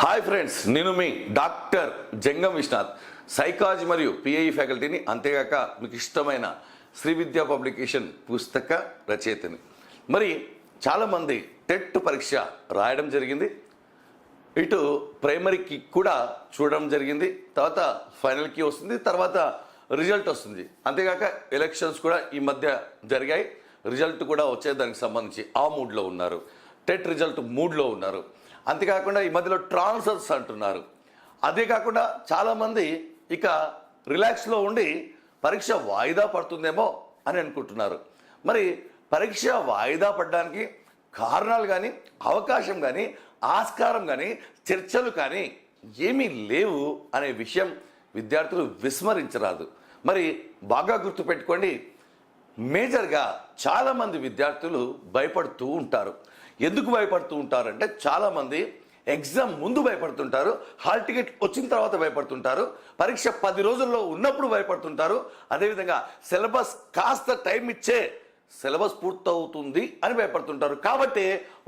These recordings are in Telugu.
హాయ్ ఫ్రెండ్స్, నేను మీ డాక్టర్ జంగం విశ్వనాథ్, సైకాలజీ మరియు పిఐఈ ఫ్యాకల్టీని, అంతేగాక మీకు ఇష్టమైన శ్రీ విద్యా పబ్లికేషన్ పుస్తక రచయితని. మరి చాలామంది టెట్ పరీక్ష రాయడం జరిగింది, ఇటు ప్రైమరీకి కూడా చూడడం జరిగింది, తర్వాత ఫైనల్కి వస్తుంది, తర్వాత రిజల్ట్ వస్తుంది. అంతేగాక ఎలక్షన్స్ కూడా ఈ మధ్య జరిగాయి, రిజల్ట్ కూడా వచ్చేదానికి సంబంధించి ఆ మూడ్లో ఉన్నారు, టెట్ రిజల్ట్ మూడ్లో ఉన్నారు. అంతేకాకుండా ఈ మధ్యలో ట్రాన్స్ఫర్స్ అంటున్నారు. అదే కాకుండా చాలామంది ఇక రిలాక్స్లో ఉండి పరీక్ష వాయిదా పడుతుందేమో అని అనుకుంటున్నారు. మరి పరీక్ష వాయిదా పడడానికి కారణాలు కానీ, అవకాశం కానీ, ఆస్కారం కానీ, చర్చలు కానీ ఏమీ లేవు అనే విషయం విద్యార్థులు విస్మరించరాదు. మరి బాగా గుర్తుపెట్టుకోండి, మేజర్గా చాలామంది విద్యార్థులు భయపడుతూ ఉంటారు. ఎందుకు భయపడుతూ ఉంటారంటే, చాలామంది ఎగ్జామ్ ముందు భయపడుతుంటారు, హాల్ టికెట్ వచ్చిన తర్వాత భయపడుతుంటారు, పరీక్ష 10 రోజుల్లో ఉన్నప్పుడు భయపడుతుంటారు, అదేవిధంగా సిలబస్ కాస్త టైం ఇచ్చే సిలబస్ పూర్తవుతుంది అని భయపడుతుంటారు. కాబట్టి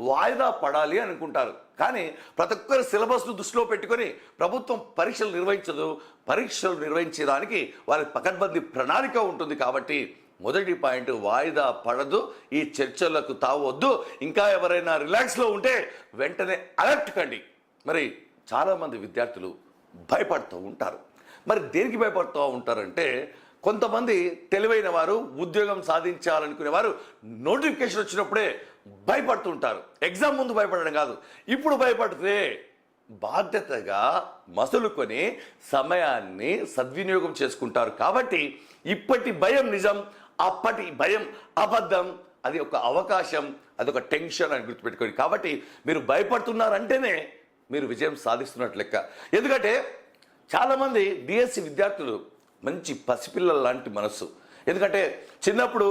వాయిదా పడాలి అనుకుంటారు. కానీ ప్రతి ఒక్కరు సిలబస్ను దృష్టిలో పెట్టుకొని ప్రభుత్వం పరీక్షలు నిర్వహించదు. పరీక్షలు నిర్వహించడానికి వారి పకడ్బందీ ప్రణాళిక ఉంటుంది. కాబట్టి మొదటి పాయింట్, వాయిదా పడదు, ఈ చర్చలకు తావద్దు. ఇంకా ఎవరైనా రిలాక్స్లో ఉంటే వెంటనే అలర్ట్ కండి. మరి చాలామంది విద్యార్థులు భయపడుతూ ఉంటారు. మరి దేనికి భయపడుతూ ఉంటారంటే, కొంతమంది తెలివైన వారు, ఉద్యోగం సాధించాలనుకునేవారు నోటిఫికేషన్ వచ్చినప్పుడే భయపడుతుంటారు. ఎగ్జామ్ ముందు భయపడడం కాదు, ఇప్పుడు భయపడితే బాధ్యతగా మసులుకొని సమయాన్ని సద్వినియోగం చేసుకుంటారు. కాబట్టి ఇప్పటి భయం నిజం, అప్పటి భయం అబద్ధం. అది ఒక అవకాశం, అది ఒక టెన్షన్ అని గుర్తుపెట్టుకోండి. కాబట్టి మీరు భయపడుతున్నారంటేనే మీరు విజయం సాధిస్తున్నట్లు లెక్క. ఎందుకంటే చాలామంది డిఎస్సి విద్యార్థులు మంచి పసిపిల్లల లాంటి మనస్సు. ఎందుకంటే చిన్నప్పుడు,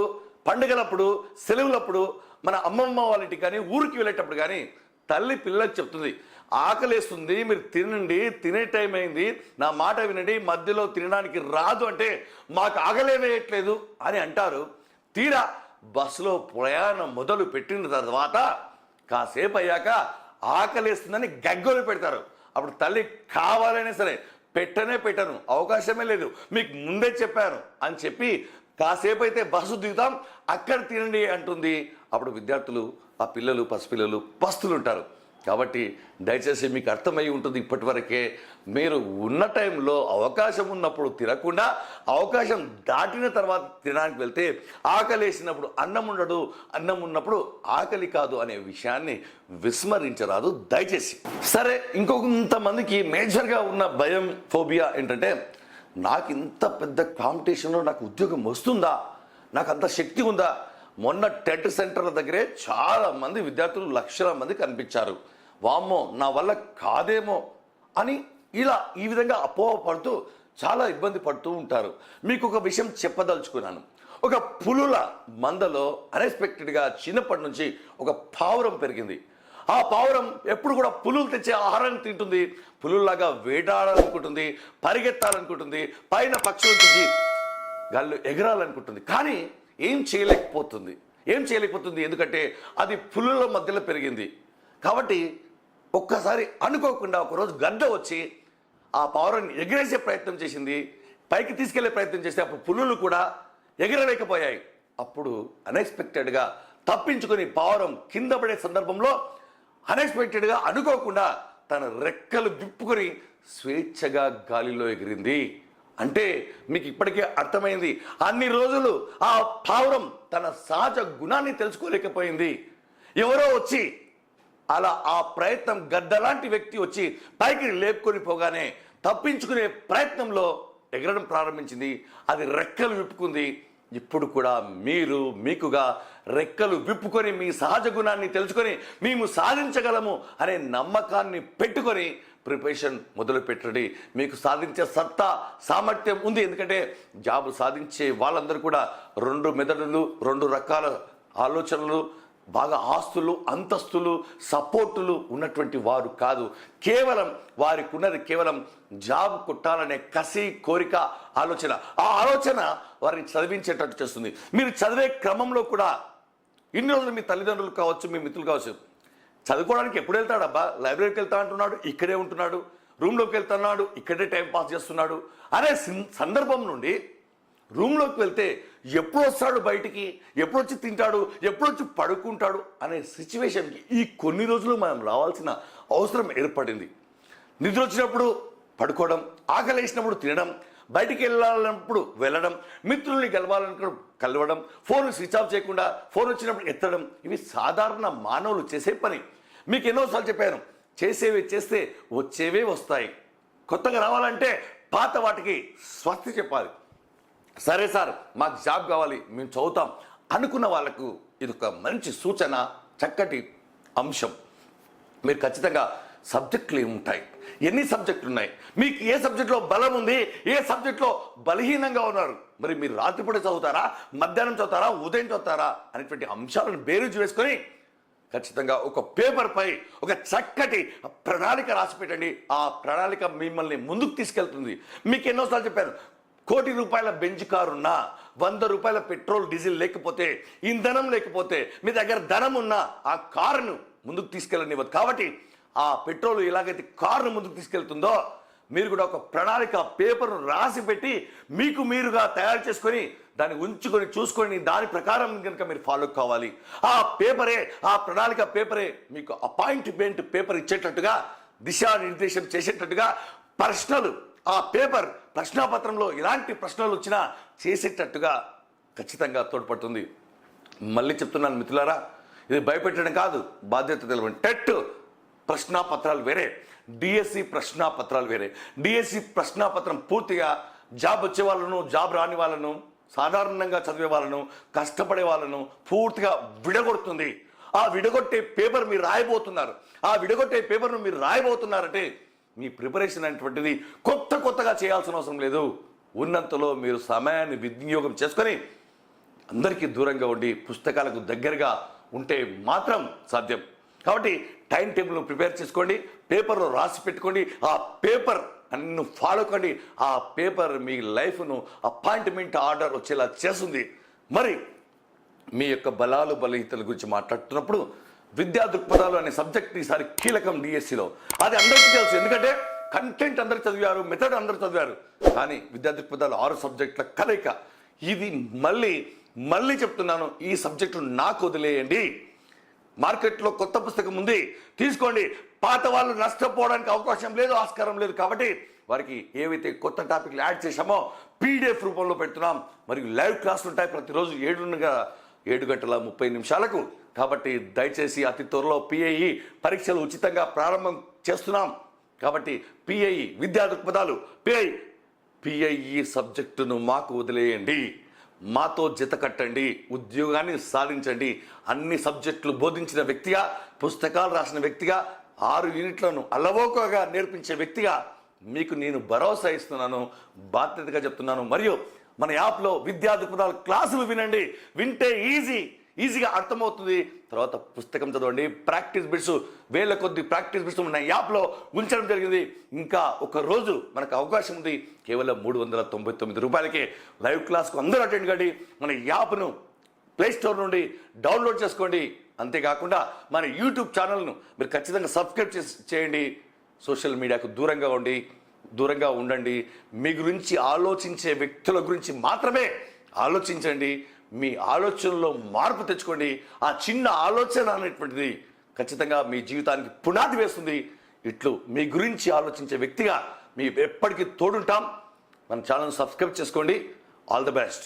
పండుగలప్పుడు, సెలవులప్పుడు మన అమ్మమ్మ వాళ్ళ ఇంటికి కానీ, ఊరికి వెళ్ళేటప్పుడు కానీ తల్లి పిల్లలకు చెప్తుంది, ఆకలేస్తుంది, మీరు తినండి, తినే టైం అయింది, నా మాట వినండి, మధ్యలో తినడానికి రాదు అంటే మాకు ఆకలే వేయట్లేదు అని అంటారు. తీరా బస్సులో ప్రయాణం మొదలు పెట్టిన తర్వాత కాసేపు అయ్యాక ఆకలేస్తుందని గగ్గోలు పెడతారు. అప్పుడు తల్లి కావాలనే సరే పెట్టను, అవకాశమే లేదు, మీకు ముందే చెప్పాను అని చెప్పి కాసేపు అయితే బస్సు దిగుతాం, అక్కడ తినండి అంటుంది. అప్పుడు విద్యార్థులు, ఆ పిల్లలు, పసిపిల్లలు పస్తులు ఉంటారు. కాబట్టి దయచేసి మీకు అర్థమై ఉంటుంది ఇప్పటి వరకే, మీరు ఉన్న టైంలో అవకాశం ఉన్నప్పుడు తినకుండా అవకాశం దాటిన తర్వాత తినడానికి వెళ్తే ఆకలి వేసినప్పుడు అన్నం ఉండదు, అన్నం ఉన్నప్పుడు ఆకలి కాదు అనే విషయాన్ని విస్మరించరాదు దయచేసి. సరే, ఇంకొంతమందికి మేజర్గా ఉన్న భయం, ఫోబియా ఏంటంటే, నాకు ఇంత పెద్ద కాంపిటీషన్లో నాకు ఉద్యోగం వస్తుందా, నాకు అంత శక్తి ఉందా. మొన్న టెట్ సెంటర్ల దగ్గరే చాలా మంది విద్యార్థులు, లక్షల మంది కనిపించారు. వామ్మో, నా వల్ల కాదేమో అని ఈ విధంగా అపోహపడుతూ చాలా ఇబ్బంది పడుతూ ఉంటారు. మీకు ఒక విషయం చెప్పదలుచుకున్నాను. ఒక పులుల మందలో అన్ఎక్స్పెక్టెడ్గా చిన్నప్పటి నుంచి ఒక పావురం పెరిగింది. ఆ పావురం ఎప్పుడు కూడా పులులు తెచ్చే ఆహారాన్ని తింటుంది, పులుల్లాగా వేటాడాలనుకుంటుంది, పరిగెత్తాలనుకుంటుంది, పైన పక్షులను చూసి గాల్లో ఎగరాలనుకుంటుంది. కానీ ఏం చేయలేకపోతుంది. ఎందుకంటే అది పులుల మధ్యలో పెరిగింది. కాబట్టి ఒక్కసారి అనుకోకుండా ఒకరోజు గద్ద వచ్చి ఆ పావురాన్ని ఎగిరేసే ప్రయత్నం చేసింది, పైకి తీసుకెళ్లే ప్రయత్నం చేస్తే అప్పుడు పులులు కూడా ఎగరలేకపోయాయి. అప్పుడు అన్ఎక్స్పెక్టెడ్గా తప్పించుకొని పావురం కింద పడే సందర్భంలో అన్ఎక్స్పెక్టెడ్గా అనుకోకుండా తన రెక్కలు విప్పుకొని స్వేచ్ఛగా గాలిలో ఎగిరింది. అంటే మీకు ఇప్పటికే అర్థమైంది, అన్ని రోజులు ఆ పావురం తన సహజ గుణాన్ని తెలుసుకోలేకపోయింది. ఎవరో వచ్చి అలా ఆ ప్రయత్నం, గద్దలాంటి వ్యక్తి వచ్చి పైకి లేపుకొని పోగానే తప్పించుకునే ప్రయత్నంలో ఎగరడం ప్రారంభించింది. అది రెక్కలు విప్పుకుంది. ఇప్పుడు కూడా మీకుగా రెక్కలు విప్పుకొని మీ సహజ గుణాన్ని తెలుసుకొని మేము సాధించగలము అనే నమ్మకాన్ని పెట్టుకొని ప్రిపరేషన్ మొదలు పెట్టండి. మీకు సాధించే సత్తా, సామర్థ్యం ఉంది. ఎందుకంటే జాబ్ సాధించే వాళ్ళందరూ కూడా 2 మెదడులు, 2 రకాల ఆలోచనలు, బాగా ఆస్తులు, అంతస్తులు, సపోర్టులు ఉన్నటువంటి వారు కాదు. కేవలం వారికి ఉన్నది కేవలం జాబ్ కొట్టాలనే కసి, కోరిక, ఆలోచన. ఆ ఆలోచన వారిని చదివించేటట్టు చేస్తుంది. మీరు చదివే క్రమంలో కూడా ఇన్ని రోజులు మీ తల్లిదండ్రులు కావచ్చు, మీ మిత్రులు కావచ్చు, చదువుకోవడానికి ఎప్పుడు వెళ్తాడబ్బా? లైబ్రరీకి వెళ్తా అంటున్నాడు, ఇక్కడే ఉంటున్నాడు. రూమ్లోకి వెళ్తున్నాడు, ఇక్కడే టైం పాస్ చేస్తున్నాడు అనే సందర్భం నుండి రూమ్లోకి వెళ్తే ఎప్పుడు వస్తాడు బయటికి, ఎప్పుడు వచ్చి తింటాడు, ఎప్పుడు వచ్చి పడుకుంటాడు అనే సిచ్యువేషన్కి ఈ కొన్ని రోజులు మనం రావాల్సిన అవసరం ఏర్పడింది. నిద్ర వచ్చినప్పుడు పడుకోవడం, ఆకలి వేసినప్పుడు తినడం, బయటికి వెళ్ళాలన్నప్పుడు వెళ్ళడం, మిత్రుల్ని కలవాలనుకున్నప్పుడు కలవడం, ఫోన్ స్విచ్ ఆఫ్ చేయకుండా ఫోన్ వచ్చినప్పుడు ఎత్తడం, ఇవి సాధారణ మానవులు చేసే పని. మీకు ఎన్నోసార్లు చెప్పాను, చేసేవి చేస్తే వచ్చేవే వస్తాయి. కొత్తగా రావాలంటే పాత వాటికి స్వస్తి చెప్పాలి. సరే సార్, మాకు జాబ్ కావాలి, మేము చదువుతాం అనుకున్న వాళ్ళకు ఇది ఒక మంచి సూచన, చక్కటి అంశం. మీరు ఖచ్చితంగా సబ్జెక్టులు ఏముంటాయి, ఎన్ని సబ్జెక్టులు ఉన్నాయి, మీకు ఏ సబ్జెక్టులో బలం ఉంది, ఏ సబ్జెక్టులో బలహీనంగా ఉన్నారు, మరి మీరు రాత్రిపూట చదువుతారా, మధ్యాహ్నం చదువుతారా, ఉదయం చదువుతారా అనేటువంటి అంశాలను బేరీజు వేసుకొని ఖచ్చితంగా ఒక పేపర్పై ఒక చక్కటి ప్రణాళిక రాసి పెట్టండి. ఆ ప్రణాళిక మిమ్మల్ని ముందుకు తీసుకెళ్తుంది. మీకు ఎన్నోసార్లు చెప్పాను, ₹1,00,00,000 బెంజ్ కారు ఉన్నా, ₹100 పెట్రోల్ డీజిల్ లేకపోతే, ఇంధనం లేకపోతే, మీ దగ్గర ధనం ఉన్నా ఆ కారును ముందుకు తీసుకెళ్ళనివ్వదు. కాబట్టి ఆ పెట్రోల్ ఎలాగైతే కారును ముందుకు తీసుకెళ్తుందో, మీరు కూడా ఒక ప్రణాళిక పేపర్ను రాసి పెట్టి మీకు మీరుగా తయారు చేసుకొని దాన్ని ఉంచుకొని చూసుకొని దాని ప్రకారం కనుక మీరు ఫాలో కావాలి. ఆ పేపరే, ఆ ప్రణాళిక పేపరే మీకు అపాయింట్మెంట్ పేపర్ ఇచ్చేటట్టుగా, దిశానిర్దేశం చేసేటట్టుగా, ప్రశ్నలు ఆ పేపర్ ప్రశ్నాపత్రంలో ఎలాంటి ప్రశ్నలు వచ్చినా చేసేటట్టుగా ఖచ్చితంగా తోడ్పడుతుంది. మళ్ళీ చెప్తున్నాను మిత్రులారా, ఇది భయపెట్టడం కాదు, బాధ్యత తెలవండి. టెట్ ప్రశ్నాపత్రాలు వేరే, డిఎస్సి ప్రశ్నాపత్రాలు వేరే. డిఎస్సి ప్రశ్నాపత్రం పూర్తిగా జాబ్ వచ్చే వాళ్ళను, జాబ్ రాని వాళ్ళను, సాధారణంగా చదివే వాళ్ళను, కష్టపడే వాళ్ళను పూర్తిగా విడగొడుతుంది. ఆ విడగొట్టే పేపర్ మీరు రాయబోతున్నారు. ఆ విడగొట్టే పేపర్ను మీరు రాయబోతున్నారంటే మీ ప్రిపరేషన్ అనేటువంటిది కొత్తగా చేయాల్సిన అవసరం లేదు. ఉన్నంతలో మీరు సమయాన్ని వినియోగం చేసుకొని అందరికీ దూరంగా ఉండి పుస్తకాలకు దగ్గరగా ఉంటే మాత్రం సాధ్యం. కాబట్టి టైం టేబుల్ను ప్రిపేర్ చేసుకోండి, పేపర్లో రాసి పెట్టుకోండి, ఆ పేపర్ అన్ను ఫాలో కండి. ఆ పేపర్ మీ లైఫ్ను అపాయింట్మెంట్ ఆర్డర్ వచ్చేలా చేస్తుంది. మరి మీ యొక్క బలాలు బలహీనతల గురించి మాట్లాడుతున్నప్పుడు విద్యా దృక్పథాలు అనే సబ్జెక్ట్ ఈసారి కీలకం డిఎస్సిలో. అది అందరికీ తెలుసు, ఎందుకంటే కంటెంట్ అందరు చదివారు, మెథడ్ అందరు చదివారు. కానీ విద్యా దృక్పథాలు 6 సబ్జెక్టుల కలయిక. ఇది మళ్ళీ చెప్తున్నాను, ఈ సబ్జెక్టులు నాకు వదిలేయండి. మార్కెట్లో కొత్త పుస్తకం ఉంది, తీసుకోండి. పాత వాళ్ళు నష్టపోవడానికి అవకాశం లేదు, ఆస్కారం లేదు. కాబట్టి వారికి ఏవైతే కొత్త టాపిక్లు యాడ్ చేశామో పీడిఎఫ్ రూపంలో పెడుతున్నాం. మరియు లైవ్ క్లాసులు ఉంటాయి ప్రతిరోజు 7:30 కాబట్టి దయచేసి అతి త్వరలో పిఐఈ పరీక్షలు ఉచితంగా ప్రారంభం చేస్తున్నాం. కాబట్టి పిఐఈ విద్యా దృక్పథాలు, పిఐఈ సబ్జెక్టును మాకు వదిలేయండి, మాతో జత కట్టండి, ఉద్యోగాన్ని సాధించండి. అన్ని సబ్జెక్టులు బోధించిన వ్యక్తిగా, పుస్తకాలు రాసిన వ్యక్తిగా, 6 యూనిట్లను అలవోకగా నేర్పించే వ్యక్తిగా మీకు నేను భరోసా ఇస్తున్నాను, బాధ్యతగా చెప్తున్నాను. మరియు మన యాప్లో విద్యా దృక్పథాలు క్లాసులు వినండి. వింటే ఈజీగా అర్థమవుతుంది. తర్వాత పుస్తకం చదవండి. ప్రాక్టీస్ బిట్స్, వేల కొద్ది ప్రాక్టీస్ బిట్స్ మన యాప్లో ఉంచడం జరిగింది. ఇంకా ఒక రోజు మనకు అవకాశం ఉంది. కేవలం ₹399 లైవ్ క్లాస్కు అందరూ అటెండ్ కండి. మన యాప్ను ప్లేస్టోర్ నుండి డౌన్లోడ్ చేసుకోండి. అంతేకాకుండా మన యూట్యూబ్ ఛానల్ను మీరు ఖచ్చితంగా సబ్స్క్రైబ్ చేయండి. సోషల్ మీడియాకు దూరంగా ఉండండి. మీ గురించి ఆలోచించే వ్యక్తుల గురించి మాత్రమే ఆలోచించండి. మీ ఆలోచనలో మార్పు తెచ్చుకోండి. ఆ చిన్న ఆలోచన అనేటువంటిది ఖచ్చితంగా మీ జీవితానికి పునాది వేస్తుంది. ఇట్లు మీ గురించి ఆలోచించే వ్యక్తిగా మీ ఎప్పటికీ తోడుంటాం. మన ఛానల్ సబ్స్క్రైబ్ చేసుకోండి. All the best.